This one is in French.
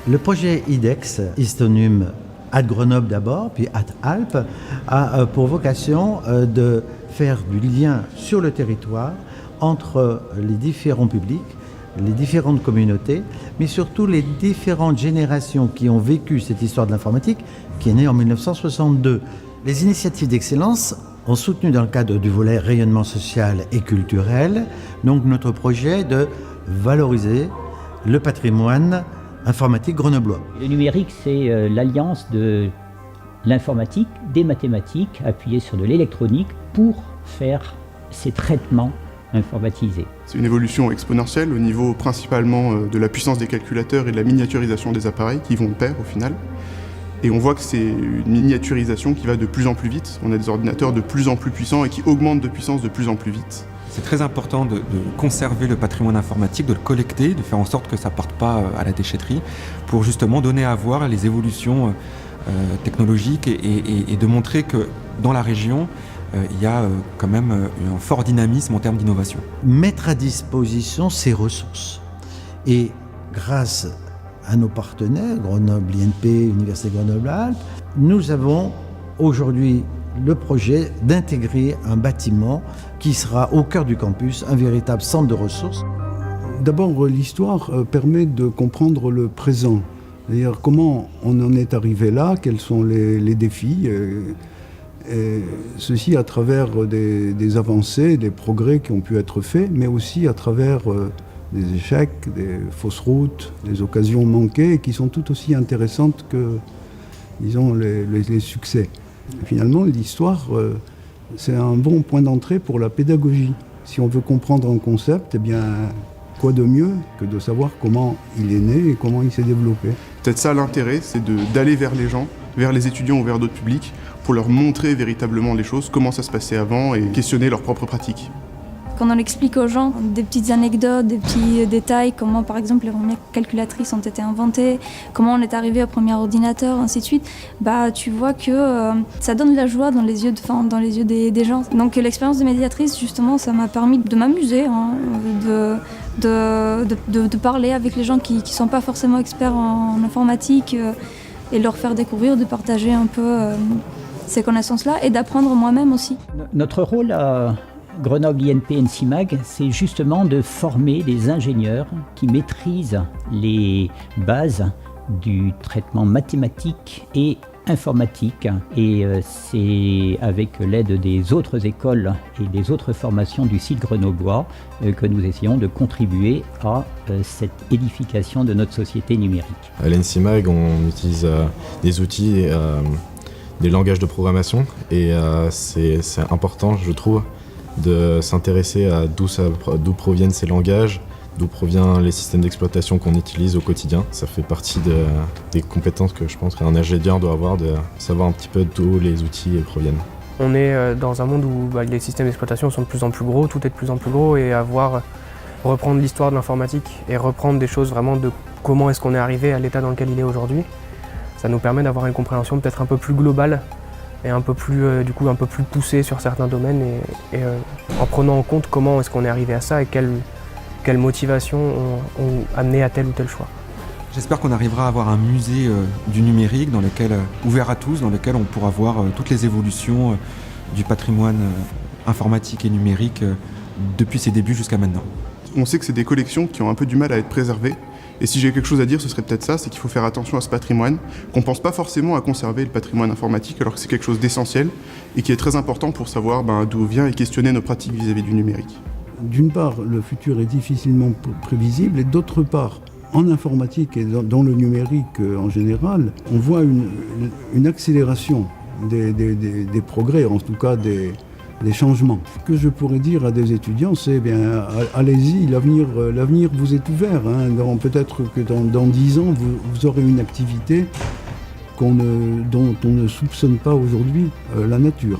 Le projet IDEX, Histonum à Grenoble d'abord, puis à Alpes, a pour vocation de faire du lien sur le territoire entre les différents publics, les différentes communautés, mais surtout les différentes générations qui ont vécu cette histoire de l'informatique qui est née en 1962. Les initiatives d'excellence ont soutenu dans le cadre du volet rayonnement social et culturel, donc notre projet de valoriser le patrimoine informatique grenoblois. Le numérique, c'est l'alliance de l'informatique, des mathématiques, appuyées sur de l'électronique pour faire ces traitements informatisés. C'est une évolution exponentielle au niveau principalement de la puissance des calculateurs et de la miniaturisation des appareils qui vont de pair au final. Et on voit que c'est une miniaturisation qui va de plus en plus vite. On a des ordinateurs de plus en plus puissants et qui augmentent de puissance de plus en plus vite. C'est très important de conserver le patrimoine informatique, de le collecter, de faire en sorte que ça ne parte pas à la déchetterie, pour justement donner à voir les évolutions technologiques et de montrer que dans la région, il y a quand même un fort dynamisme en termes d'innovation. Mettre à disposition ces ressources. Et grâce à nos partenaires, Grenoble INP, Université Grenoble-Alpes, nous avons aujourd'hui le projet d'intégrer un bâtiment qui sera au cœur du campus, un véritable centre de ressources. D'abord, l'histoire permet de comprendre le présent. C'est-à-dire comment on en est arrivé là, quels sont les défis, et ceci à travers des avancées, des progrès qui ont pu être faits, mais aussi à travers des échecs, des fausses routes, des occasions manquées, qui sont tout aussi intéressantes que, disons, les succès. Et finalement, l'histoire, c'est un bon point d'entrée pour la pédagogie. Si on veut comprendre un concept, eh bien, quoi de mieux que de savoir comment il est né et comment il s'est développé. Peut-être ça l'intérêt, c'est d'aller vers les gens, vers les étudiants ou vers d'autres publics, pour leur montrer véritablement les choses, comment ça se passait avant et questionner leurs propres pratiques. Quand on explique aux gens des petites anecdotes, des petits détails, comment par exemple les premières calculatrices ont été inventées, comment on est arrivé au premier ordinateur, ainsi de suite, bah tu vois que ça donne de la joie dans les yeux, des gens. Donc l'expérience de médiatrice, justement, ça m'a permis de m'amuser, de parler avec les gens qui ne sont pas forcément experts en informatique et leur faire découvrir, de partager un peu ces connaissances-là et d'apprendre moi-même aussi. Notre rôle à Grenoble INP NCIMAG, c'est justement de former des ingénieurs qui maîtrisent les bases du traitement mathématique et informatique. Et c'est avec l'aide des autres écoles et des autres formations du site grenoblois que nous essayons de contribuer à cette édification de notre société numérique. À l'NCIMAG, on utilise des outils, des langages de programmation et c'est important, je trouve, de s'intéresser à d'où proviennent ces langages, d'où proviennent les systèmes d'exploitation qu'on utilise au quotidien. Ça fait partie des compétences que je pense qu'un ingénieur doit avoir, de savoir un petit peu d'où les outils proviennent. On est dans un monde où les systèmes d'exploitation sont de plus en plus gros, tout est de plus en plus gros, et reprendre l'histoire de l'informatique et reprendre des choses vraiment de comment est-ce qu'on est arrivé à l'état dans lequel il est aujourd'hui, ça nous permet d'avoir une compréhension peut-être un peu plus globale et un peu plus poussée sur certains domaines et en prenant en compte comment est-ce qu'on est arrivé à ça et quelles motivations ont amené à tel ou tel choix. J'espère qu'on arrivera à avoir un musée du numérique ouvert à tous, dans lequel on pourra voir toutes les évolutions du patrimoine informatique et numérique depuis ses débuts jusqu'à maintenant. On sait que c'est des collections qui ont un peu du mal à être préservées. Et si j'ai quelque chose à dire, ce serait peut-être ça, c'est qu'il faut faire attention à ce patrimoine, qu'on ne pense pas forcément à conserver le patrimoine informatique, alors que c'est quelque chose d'essentiel et qui est très important pour savoir d'où vient et questionner nos pratiques vis-à-vis du numérique. D'une part, le futur est difficilement prévisible, et d'autre part, en informatique et dans le numérique en général, on voit une accélération des progrès, en tout cas des changements. Ce que je pourrais dire à des étudiants, c'est allez-y, l'avenir vous est ouvert. Peut-être que dans 10 ans, vous aurez une activité dont on ne soupçonne pas aujourd'hui la nature.